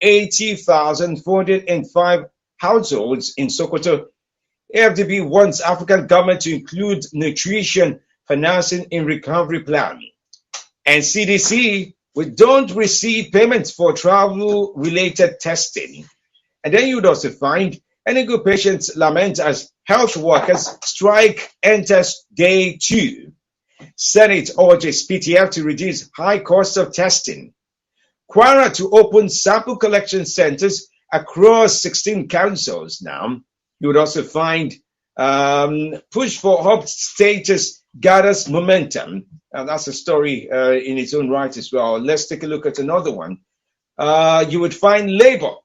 80,405 households in Sokoto. AFDB wants African government to include nutrition financing in recovery plan. And CDC, we don't receive payments for travel-related testing. And then you'd also find Enugu patients lament as health workers strike enters day 2. Senate urges PTF to reduce high cost of testing. Kwara to open sample collection centers across 16 councils now. You would also find push for hub status gathers momentum. And that's a story in its own right as well. Let's take a look at another one. You would find labor.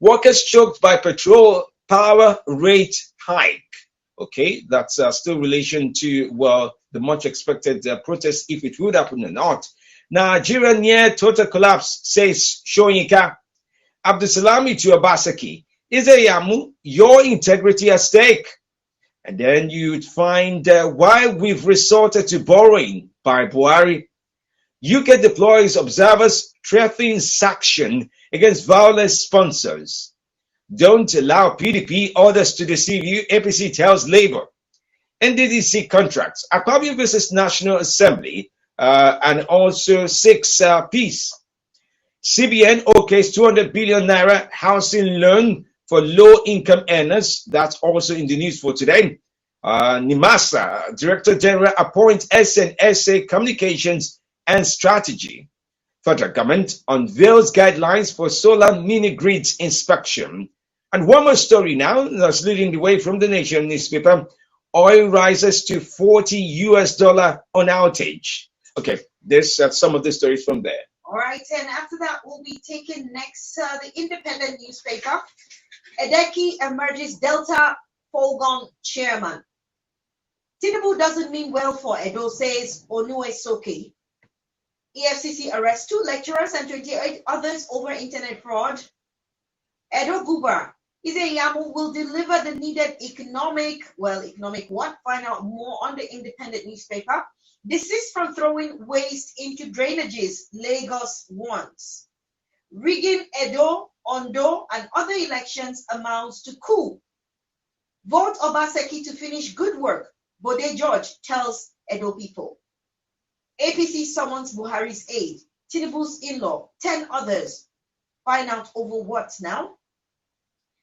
Workers choked by petrol power rate hike. Okay, that's still relation to, well, the much expected protest, if it would happen or not. Nigeria near total collapse, says Shoyinka. Abdusalami to Obaseki. Izeyamu, your integrity at stake. And then you'd find why we've resorted to borrowing by Buhari. UK deploys observers threatening sanction against violence sponsors. Don't allow PDP others to deceive you, APC tells Labour. NDDC contracts, Akpabio versus National Assembly, and also 6 peace. CBN okays 200 billion naira housing loan for low-income earners. That's also in the news for today. NIMASA, Director General, appoints SNSA Communications and Strategy. Federal government unveils guidelines for solar mini-grids inspection. And one more story now that's leading the way from the Nation newspaper. Oil rises to $40 on outage. Okay, there's some of the stories from there. All right, and after that, we'll be taking next the Independent newspaper. Edeki emerges Delta Folgon chairman. Tinubu doesn't mean well for Edo, says Onuesoke. EFCC arrests 2 lecturers and 28 others over internet fraud. Edo Guba Izeyamu will deliver the needed economic what? Find out more on the Independent newspaper. Desist from throwing waste into drainages, Lagos wants. Rigging Edo, Ondo, and other elections amounts to coup. Vote Obaseki to finish good work, Bode George tells Edo people. APC summons Buhari's aide, Tinubu's in-law, 10 others. Find out over what now?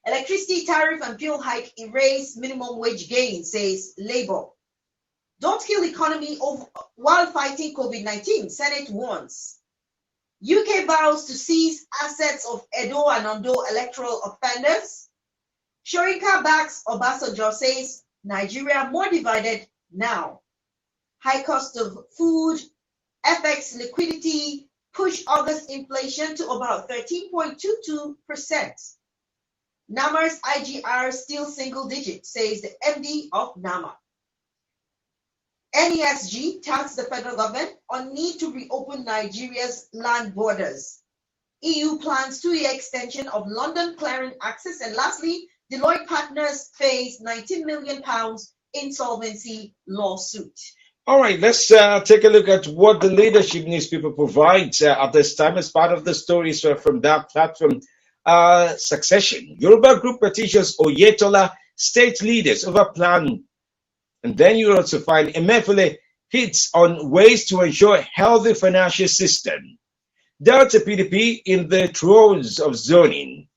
Electricity tariff and fuel hike erase minimum wage gain, says Labour. Don't kill economy while fighting COVID-19, Senate warns. UK vows to seize assets of Edo and Ondo electoral offenders. Shoyinka backs Obasanjo, says Nigeria more divided now. High cost of food, FX liquidity push August inflation to about 13.22%. NAMA's IGR still single digit, says the MD of NAMA. NESG tasked the federal government on need to reopen Nigeria's land borders. EU plans 2-year extension of London clearing access. And lastly, Deloitte partners face £19 million insolvency lawsuit. All right, let's take a look at what the leadership newspaper provides at this time as part of the stories from that platform. Succession. Yoruba group petitions Oyetola state leaders over plan. And then you also find Emefiele hits on ways to ensure healthy financial system. Delta PDP in the throes of zoning.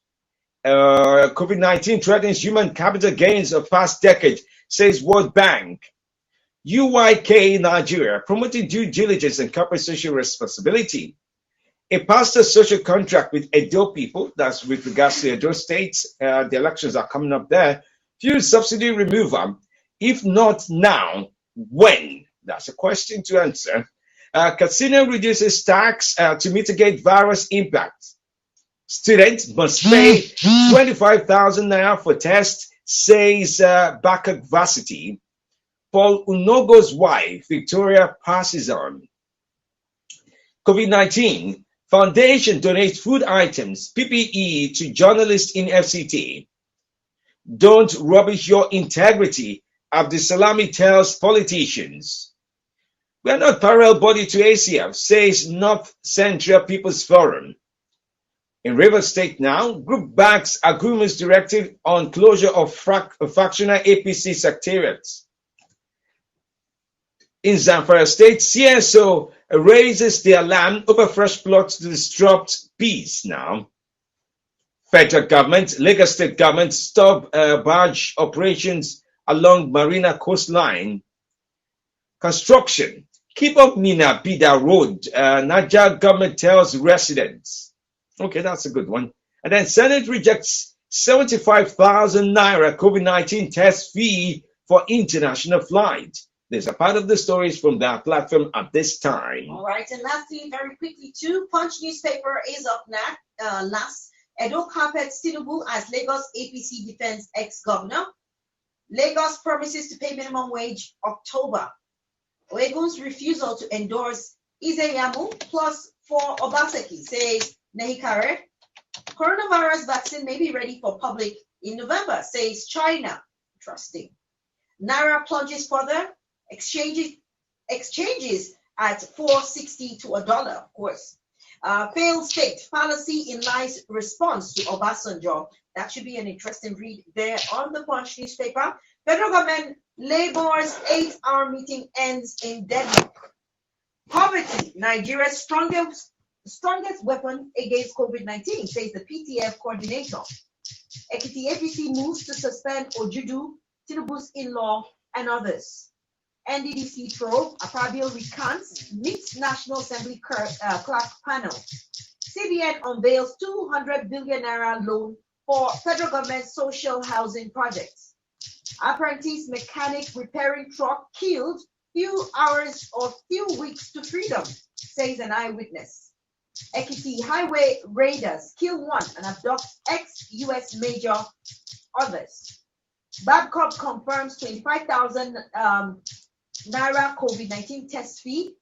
COVID-19 threatens human capital gains of past decade, says World Bank. UYK Nigeria promoting due diligence and corporate social responsibility. A pastor social contract with Edo people, that's with regards to Edo states, the elections are coming up there. Fuel subsidy removal. If not now, when? That's a question to answer. Casino reduces tax to mitigate virus impact. Students must pay 25,000 naira for test, says Bakak Varsity. Paul Unogo's wife, Victoria, passes on. COVID-19. Foundation donates food items, PPE, to journalists in FCT. Don't rubbish your integrity, Abdusalami tells politicians. We are not parallel body to ACF, says North Central People's Forum. In Rivers State now, group backs agreements directive on closure of factional APC secretariats. In Zamfara State, CSO raises the alarm over fresh plots to disrupt peace now. Federal government, Lagos State government stop barge operations along Marina coastline. Construction, keep up Mina Bida Road. Niger government tells residents. Okay, that's a good one. And then Senate rejects 75,000 naira COVID-19 test fee for international flight. There's a part of the stories from that platform at this time. All right, and lastly, very quickly too, Punch newspaper is up last. Edo carpets Tinubu as Lagos APC defense ex-governor. Lagos promises to pay minimum wage October. Oegun's refusal to endorse Izeyamu plus for Obaseki, says Nehikare. Coronavirus vaccine may be ready for public in November, says China. Interesting. Naira plunges further. Exchanges at 460 to $1, of course. Failed state fallacy in lies response to Obasanjo. That should be an interesting read there on the Punch newspaper. Federal government Labor's 8-hour meeting ends in deadlock. Poverty, Nigeria's strongest weapon against COVID-19, says the PTF coordinator. Ekiti APC moves to suspend Ojudu, Tinubu's in-law, and others. NDDC probe, Akpabio recants, meets National Assembly clerk panel. CBN unveils 200 billion naira loan for federal government social housing projects. Apprentice mechanic repairing truck killed, few hours or few weeks to freedom, says an eyewitness. Ekiti highway raiders kill one and abduct ex-US major, others. Babcock confirms 25,000 naira COVID-19 test fee.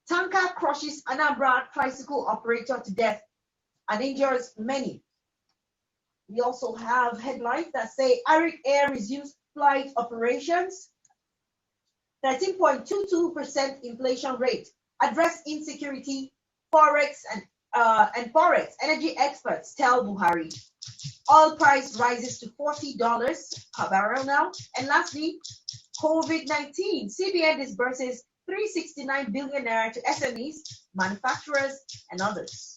Tanker crushes Anambra tricycle operator to death and injures many. We also have headlines that say Arik Air resumes flight operations. 13.22% inflation rate. Address insecurity, forex and forex. Energy experts tell Buhari. Oil price rises to $40 per barrel now. And lastly, COVID-19. CBN disburses 369 billion naira to SMEs, manufacturers, and others.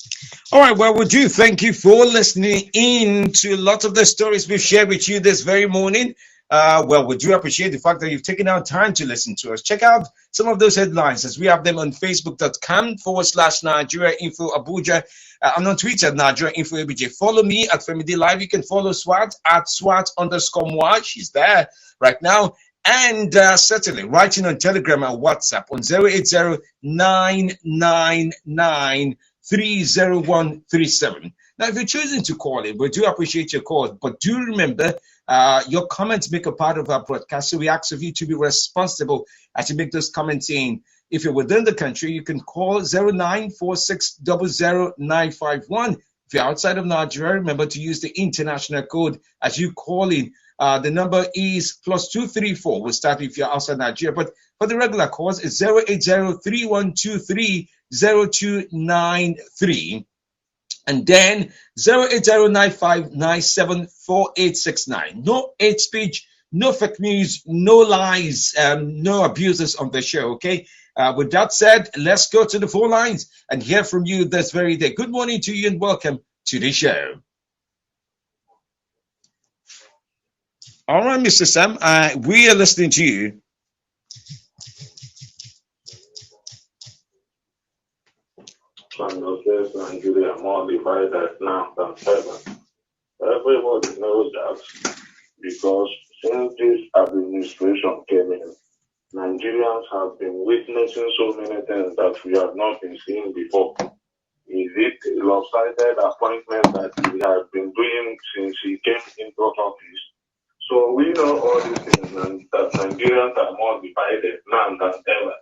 All right, well, we do thank you for listening in to a lot of the stories we've shared with you this very morning. Well, we do appreciate the fact that you've taken out time to listen to us. Check out some of those headlines as we have them on facebook.com/Nigeria Info Abuja and on Twitter, Nigeria Info ABJ. Follow me at Femidi Live. You can follow Swat at Swat_Moi. She's there right now. And certainly writing on Telegram and WhatsApp on 080-999-30137. Now, if you're choosing to call it, we do appreciate your call, but do remember your comments make a part of our broadcast, so we ask of you to be responsible as you make those comments in. If you're within the country, you can call 0946000951. If you're outside of Nigeria, remember to use the international code as you call in. The number is +234. We'll start if you're outside Nigeria, but for the regular calls, it's 080-3123-0293. And then 080-9597-4869. No hate speech, no fake news, no lies, no abuses on the show, okay? With that said, let's go to the phone lines and hear from you this very day. Good morning to you and welcome to the show. All right, Mr. Sam, we are listening to you. Nigeria more divided now than ever. Everybody knows that because since this administration came in, Nigerians have been witnessing so many things that we have not been seeing before. Is it a lopsided appointment that he has been doing since he came into office? So we know all these things and that Nigerians are more divided now than ever.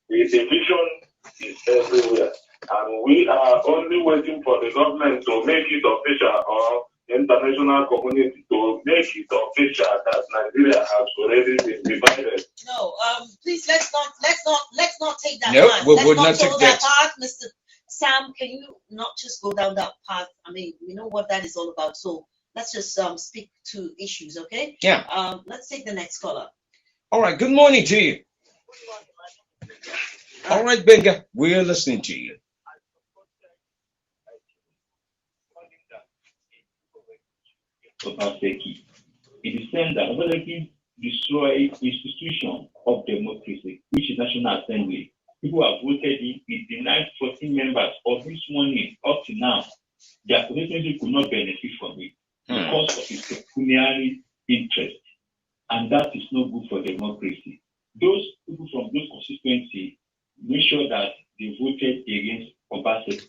The division is everywhere. And we are only waiting for the government to make it official or international community to make it official that Nigeria has already been divided. No, please let's not take that. No, part. we Let's would not not take go that part, Mr. Sam, can you not just go down that path? I mean, we know what that is all about. So let's just speak to issues, okay? Yeah. Let's take the next caller. All right. Good morning to you. All right, Benga, we're listening to you. Obaseki. It is saying that Obaseki destroy institution of democracy, which is National Assembly. People have voted in, it denied 14 members of this morning up to now. Their constituency could not benefit from it because of its pecuniary interest. And that is not good for democracy. Those people from those constituencies make sure that they voted against Obaseki.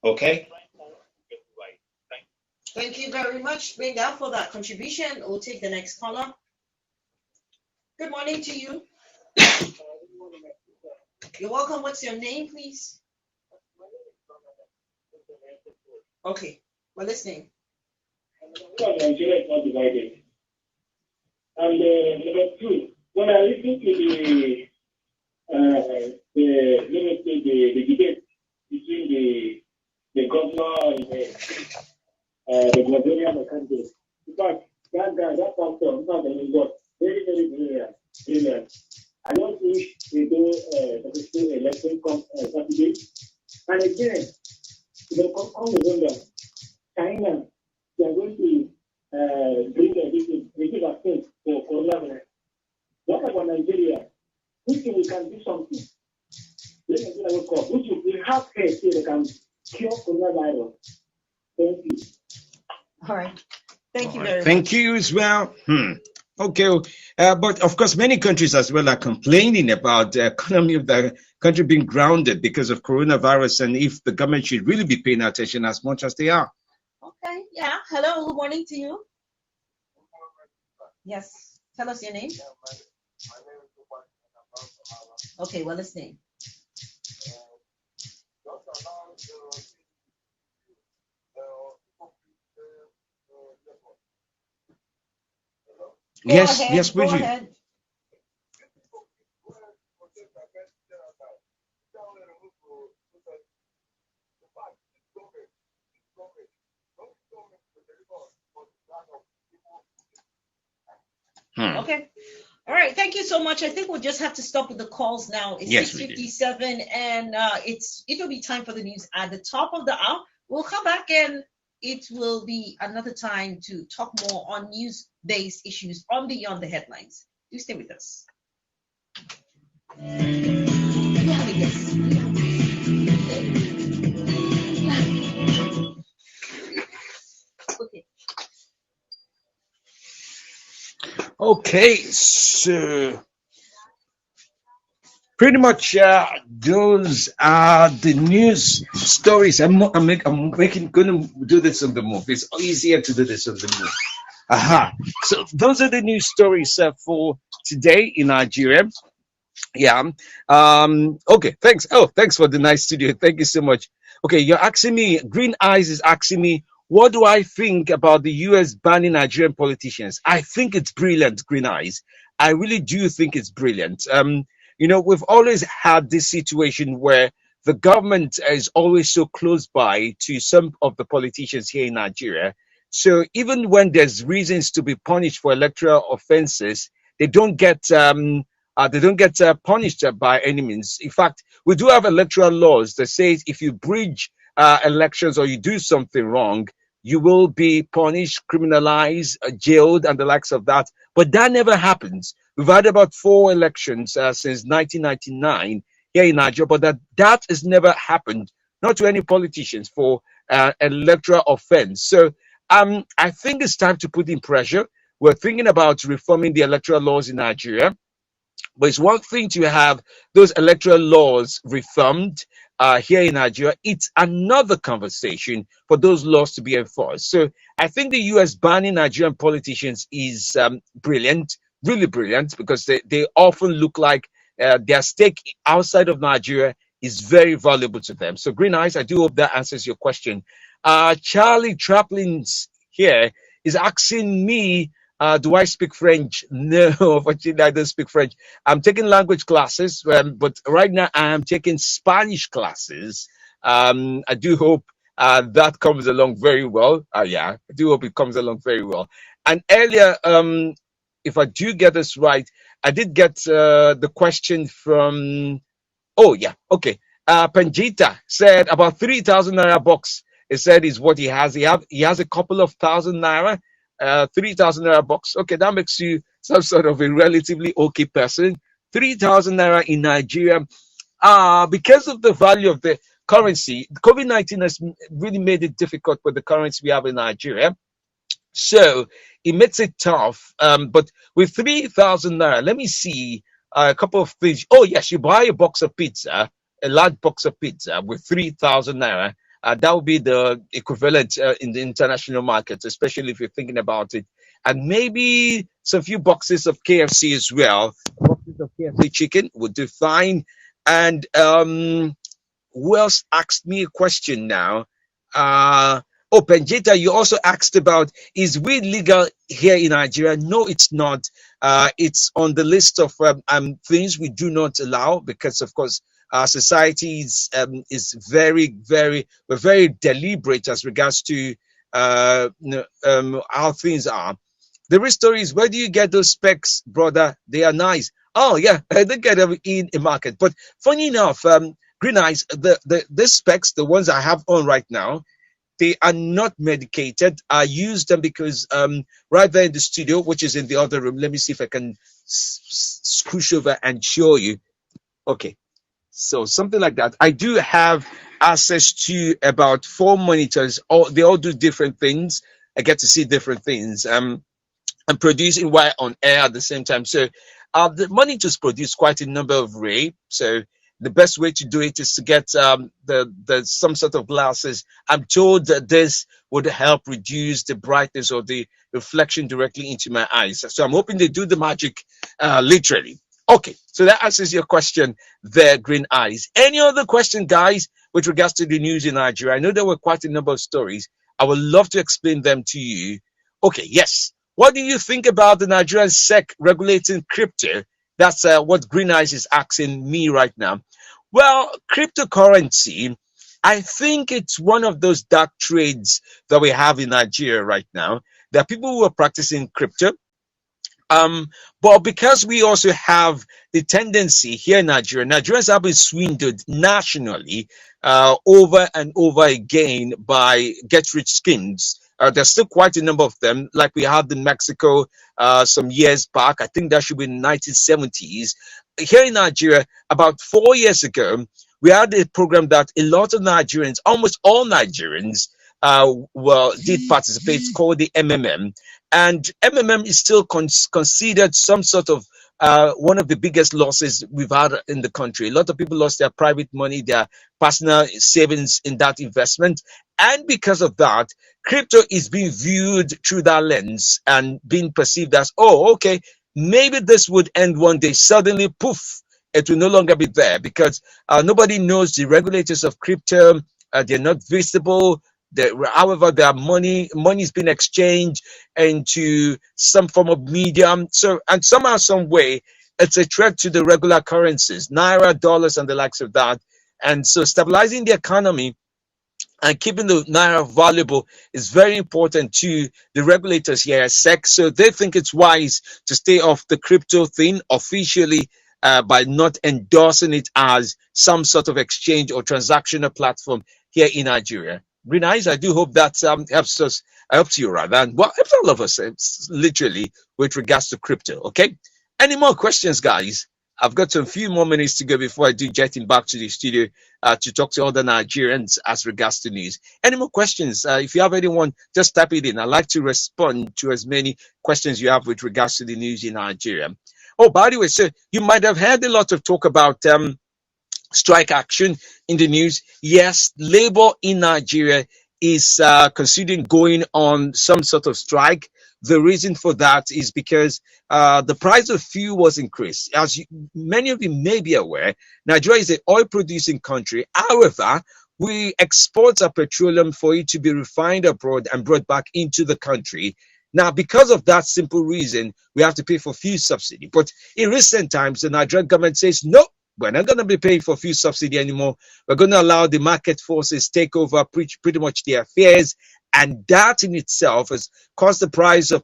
Okay. Thank you very much, Benga, for that contribution. We'll take the next caller. Good morning to you. You're welcome. What's your name, please? Okay, we're listening. Nigeria is not divided. And number two, when I listen to the debate between the governor and the Gubernatorial candidate, in fact, that guy, that pastor, in fact, he was very, very brilliant. I don't think they do the election come Saturday. And again, the come November, China, they are going to bring a vaccine for coronavirus. What about Nigeria? We think we can do something. Let Nigeria will come. We have faith here that can cure coronavirus. Thank you. All right. Thank you very much. Thank you as well. Okay. But of course, many countries as well are complaining about the economy of the country being grounded because of coronavirus, and if the government should really be paying attention as much as they are. Okay. Yeah. Hello. Good morning to you. Yes. Tell us your name. Okay, we're listening. Yes, Go would you? ahead. Okay. All right. Thank you so much. I think we'll just have to stop with the calls now. It's Yes, we do. 6:57, and it'll be time for the news at the top of the hour. We'll come back and it will be another time to talk more on news-based issues on Beyond the Headlines. Do stay with us. We have a guest. Okay. Okay, so pretty much those are the news stories. I'm going to do this on the move. It's easier to do this on the move. Aha. So those are the news stories for today in Nigeria. Yeah. Okay. Thanks. Oh, thanks for the nice studio. Thank you so much. Okay, you're asking me. Green Eyes is asking me, what do I think about the U.S. banning Nigerian politicians? I think it's brilliant, Green Eyes. I really do think it's brilliant. We've always had this situation where the government is always so close by to some of the politicians here in Nigeria. So even when there's reasons to be punished for electoral offenses, they don't get punished by any means. In fact, we do have electoral laws that says if you breach elections or you do something wrong, you will be punished, criminalized, jailed, and the likes of that. But that never happens. We've had about 4 elections since 1999 here in Nigeria, but that has never happened, not to any politicians, for electoral offense. So I think it's time to put in pressure. We're thinking about reforming the electoral laws in Nigeria. But it's one thing to have those electoral laws reformed here in Nigeria. It's another conversation for those laws to be enforced. So I think the U.S. banning Nigerian politicians is brilliant. really brilliant because they often look like their stake outside of Nigeria is very valuable to them. So, Green Eyes, I do hope that answers your question. Charlie Traplin's here is asking me, do I speak French? No, unfortunately, I don't speak French. I'm taking language classes, but right now I am taking Spanish classes. I do hope that comes along very well. Yeah, I do hope it comes along very well. And earlier, if I do get this right, I did get the question from. Oh yeah, okay. Panjita said about 3,000 naira box. He said is what he has. He has a couple of thousand naira, 3,000 naira box. Okay, that makes you some sort of a relatively okay person. 3,000 naira in Nigeria. Because of the value of the currency, COVID-19 has really made it difficult with the currency we have in Nigeria. So it makes it tough. But with 3,000 naira, let me see a couple of things. Oh, yes, you buy a box of pizza, a large box of pizza with 3,000 naira. That would be the equivalent in the international markets, especially if you're thinking about it. And maybe some few boxes of KFC as well. Boxes of KFC chicken would do fine. And who else asked me a question now? Oh, Penjita, you also asked about is weed legal here in Nigeria? No, it's not. It's on the list of things we do not allow because, of course, our society is very, we're very deliberate as regards to how things are. The real story is, where do you get those specs, brother? They are nice. Oh yeah, I did get them in a market. But funny enough, Green Eyes, the specs, the ones I have on right now, they are not medicated. I use them because right there in the studio, which is in the other room. Let me see if I can scoosh over and show you. Okay, so something like that. I do have access to about 4 monitors. They all do different things. I get to see different things. And producing while on air at the same time. So the monitors produce quite a number of ray. So the best way to do it is to get the some sort of glasses. I'm told that this would help reduce the brightness or the reflection directly into my eyes. So I'm hoping they do the magic literally. Okay, so that answers your question there, Green Eyes. Any other question, guys, with regards to the news in Nigeria? I know there were quite a number of stories. I would love to explain them to you. Okay, yes. What do you think about the Nigerian SEC regulating crypto? That's what Green Eyes is asking me right now. Well, cryptocurrency, I think it's one of those dark trades that we have in Nigeria right now. There are people who are practicing crypto. But because we also have the tendency here in Nigeria, Nigerians have been swindled nationally over and over again by get-rich schemes. There's still quite a number of them, like we had in Mexico some years back. I think that should be in the 1970s. Here in Nigeria, about 4 years ago, we had a program that a lot of Nigerians, almost all Nigerians, did participate, called the MMM. And MMM is still considered some sort of one of the biggest losses we've had in the country. A lot of people lost their private money, their personal savings in that investment. And because of that, crypto is being viewed through that lens and being perceived as, oh, okay, maybe this would end one day. Suddenly, poof, it will no longer be there because nobody knows the regulators of crypto. They're not visible. However, their money is being exchanged into some form of medium. So, and somehow, some way, it's a threat to the regular currencies, naira, dollars, and the likes of that. And so, stabilizing the economy and keeping the naira valuable is very important to the regulators here at SEC. So they think it's wise to stay off the crypto thing officially by not endorsing it as some sort of exchange or transactional platform here in Nigeria. Green Eyes, I do hope that helps us, helps you rather, and well, helps all of us, literally, with regards to crypto. Okay. Any more questions, guys? I've got some few more minutes to go before I do jetting back to the studio to talk to other Nigerians as regards to news. Any more questions? If you have anyone, just type it in. I'd like to respond to as many questions you have with regards to the news in Nigeria. Oh, by the way, so you might have heard a lot of talk about strike action in the news. Yes, Labour in Nigeria is considering going on some sort of strike. The reason for that is because the price of fuel was increased. As many of you may be aware, Nigeria is an oil-producing country. However, we export our petroleum for it to be refined abroad and brought back into the country. Now, because of that simple reason, we have to pay for fuel subsidy. But in recent times, the Nigerian government says, no, we're not going to be paying for fuel subsidy anymore. We're going to allow the market forces take over pretty much their affairs. And that in itself has caused the price of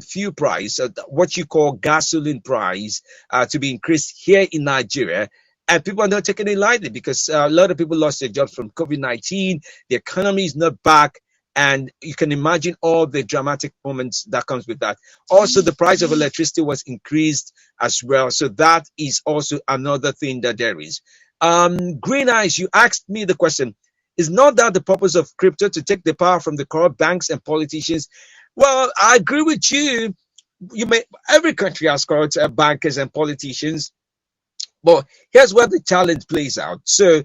fuel price, what you call gasoline price, to be increased here in Nigeria. And people are not taking it lightly because a lot of people lost their jobs from COVID-19. The economy is not back. And you can imagine all the dramatic moments that comes with that. Also, the price of electricity was increased as well. So that is also another thing that there is. Green Eyes, you asked me the question, is not that the purpose of crypto to take the power from the corrupt banks and politicians? Well, I agree with you. Every country has corrupt bankers and politicians. But here's where the challenge plays out. So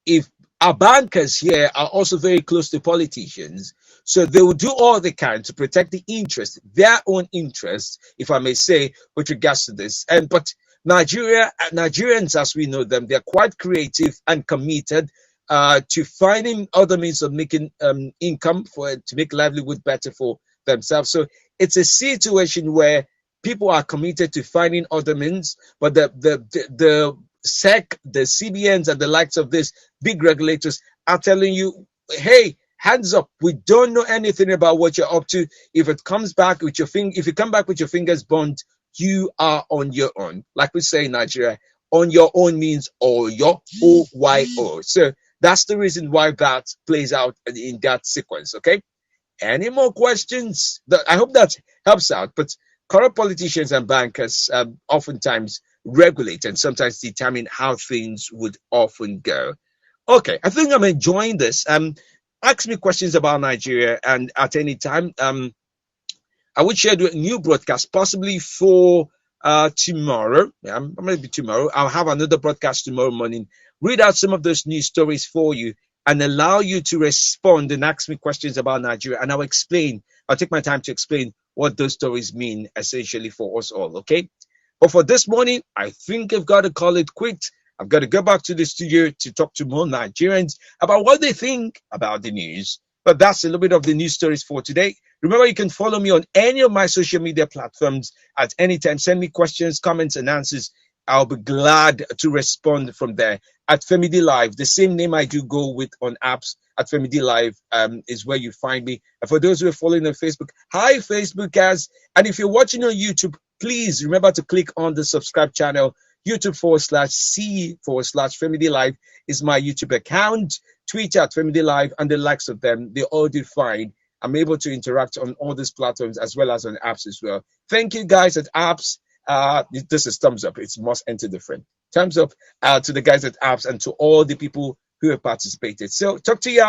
if our bankers here are also very close to politicians, so they will do all they can to protect the interest, their own interests, if I may say, with regards to this. But Nigerians, as we know them, they're quite creative and committed to finding other means of making income to make livelihood better for themselves. So it's a situation where people are committed to finding other means, but the SEC, the CBNs, and the likes of these big regulators are telling you, hey, hands up, we don't know anything about what you're up to. If it comes back with if you come back with your fingers burnt, you are on your own. Like we say in Nigeria, on your own means Oyo, O-Y-O. So that's the reason why that plays out in that sequence, okay? Any more questions? I hope that helps out. But corrupt politicians and bankers oftentimes regulate and sometimes determine how things would often go. Okay, I think I'm enjoying this. Ask me questions about Nigeria, and at any time, I would share a new broadcast, possibly for tomorrow. Maybe tomorrow. I'll have another broadcast tomorrow morning. Read out some of those news stories for you and allow you to respond and ask me questions about Nigeria. And I'll explain. I'll take my time to explain what those stories mean essentially for us all. Okay. But for this morning, I think I've got to call it quits. I've got to go back to the studio to talk to more Nigerians about what they think about the news. But that's a little bit of the news stories for today. Remember, you can follow me on any of my social media platforms at any time. Send me questions, comments, and answers. I'll be glad to respond from there. At Femidi Live, the same name I do go with on apps, at Femidi Live is where you find me. And for those who are following on Facebook, hi, Facebookers. And if you're watching on YouTube, please remember to click on the subscribe channel. YouTube/C/Femidi Live is my YouTube account. Twitter at Femidi Live and the likes of them. They all do fine. I'm able to interact on all these platforms as well as on apps as well. Thank you guys at apps. This is thumbs up. It must enter the frame. Thumbs up to the guys at apps and to all the people who have participated. So talk to you all later.